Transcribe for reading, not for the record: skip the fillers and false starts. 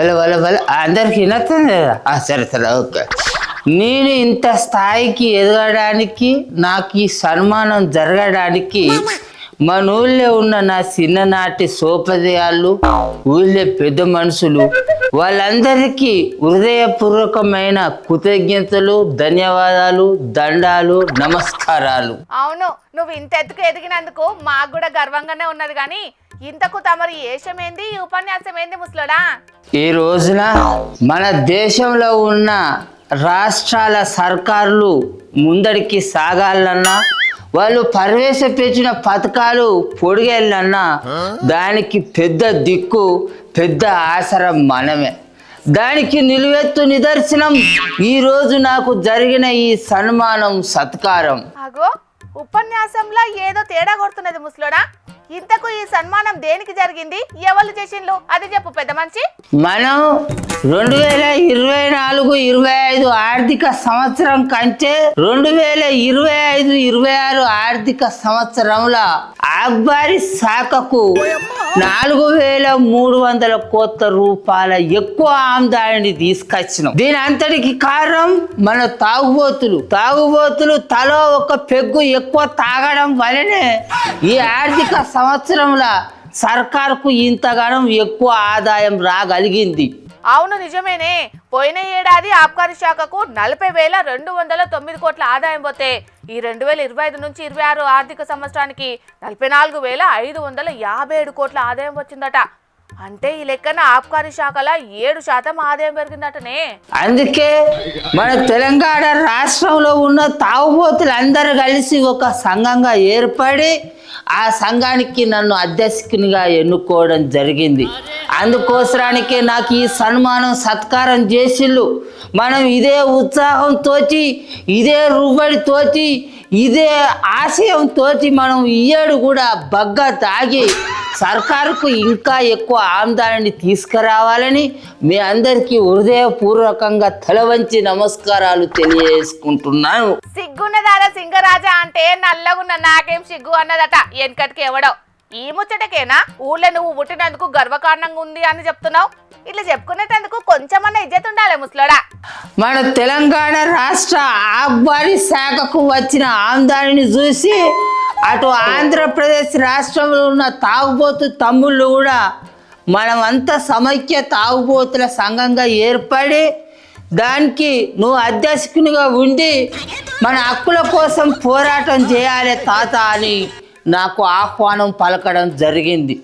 అందరికి వినొస్తుంది కదా సరే సరే ఓకే. నేను ఇంత స్థాయికి ఎదగడానికి నాకు ఈ సన్మానం జరగడానికి మన ఊళ్ళో ఉన్న నా చిన్ననాటి సోపదయాలు ఊళ్ళో పెద్ద మనుషులు వాళ్ళందరికీ హృదయపూర్వకమైన కృతజ్ఞతలు, ధన్యవాదాలు, దండాలు, నమస్కారాలు. అవును, నువ్వు ఇంత ఎత్తుకు ఎదిగినందుకు మాకు కూడా గర్వంగానే ఉన్నది. కానీ ఇంతకు తమరి ఏషమేంది, ఈ ఉపన్యాసం ఏంది ముసలోడా? ఈ రోజున మన దేశంలో ఉన్న రాష్ట్రాల సర్కారులు ముందడికి సాగాలన్నా వాళ్ళు ప్రవేశపెట్టిన పథకాలు పొడిగేళ్ళన్నా దానికి పెద్ద దిక్కు, పెద్ద ఆసరం మనమే. దానికి నిలువెత్తు నిదర్శనం ఈ రోజు నాకు జరిగిన ఈ సన్మానం, సత్కారం. అగో ఉపన్యాసంలో ఏదో తేడా కొడుతున్నది ముసలోడా. ఇంతకు ఈ సన్మానం దేనికి జరిగింది, ఎవరు చేసిండ్రు అది చెప్పు పెద్ద మనిషి. మనం 2024-25 ఆర్థిక సంవత్సరం కంటే 2025-26 ఆర్థిక సంవత్సరంలో అక్బారీ శాఖకు 4300 కోట్ల రూపాయల ఎక్కువ ఆదాయాన్ని తీసుకొచ్చినాం. దీని అంతటికి కారణం మన తాగుబోతులు తలో ఒక పెగ్గు ఎక్కువ తాగడం వలనే ఈ ఆర్థిక సంవత్సరంలో సర్కారుకు ఇంతగానం ఎక్కువ ఆదాయం రాగలిగింది. అవును నిజమేనే. పోయిన ఏడాది ఆబ్కారీ శాఖకు 40,209 కోట్ల ఆదాయం పోతే ఈ 2025-26 ఆర్థిక సంవత్సరానికి 44,557 కోట్ల ఆదాయం వచ్చిందట. అంటే ఈ లెక్కన ఆబ్కారీ శాఖల 7% ఆదాయం పెరిగిందటనే. అందుకే మన తెలంగాణ రాష్ట్రంలో ఉన్న తాగుబోతులందరూ కలిసి ఒక సంఘంగా ఏర్పడి ఆ సంఘానికి నన్ను అధ్యక్షునిగా ఎన్నుకోవడం జరిగింది. అందుకోసరానికే నాకు ఈ సన్మానం, సత్కారం చేసిళ్ళు. మనం ఇదే ఉత్సాహంతో, ఇదే రుబడితో, ఇదే ఆశయంతో మనం ఈ ఏడు కూడా బగ్గ తాగి సర్కారుకు ఇంకా ఎక్కువ ఆదాయాన్ని తీసుకురావాలని మీ అందరికీ హృదయపూర్వకంగా తలవంచి నమస్కారాలు తెలియజేసుకుంటున్నాను. సిగ్గున్నదారా సింగరాజా అంటే నల్లగున్న నాకేం సిగ్గు అన్నదట వెనకటికి ఎవడో. ఈ ముచ్చటకేనా ఊళ్ళో నువ్వు పుట్టినందుకు గర్వకారణంగా ఉంది అని చెప్తున్నావు? ఇట్లా చెప్పుకునేటందుకు కొంచెమన్నా ఇజ్జత్ ఉండాలి ముసలోడా. మన తెలంగాణ రాష్ట్ర ఆబ్కారీ శాఖకు వచ్చిన ఆదాయాన్ని చూసి అటు ఆంధ్రప్రదేశ్ రాష్ట్రంలో ఉన్న తాగుబోతు తమ్ముళ్ళు కూడా మనమంతా సమైక్య తాగుబోతుల సంఘంగా ఏర్పడి దానికి నువ్వు అధ్యక్షునిగా ఉండి మన హక్కుల కోసం పోరాటం చేయాలి తాత అని నాకు ఆహ్వానం పలకడం జరిగింది.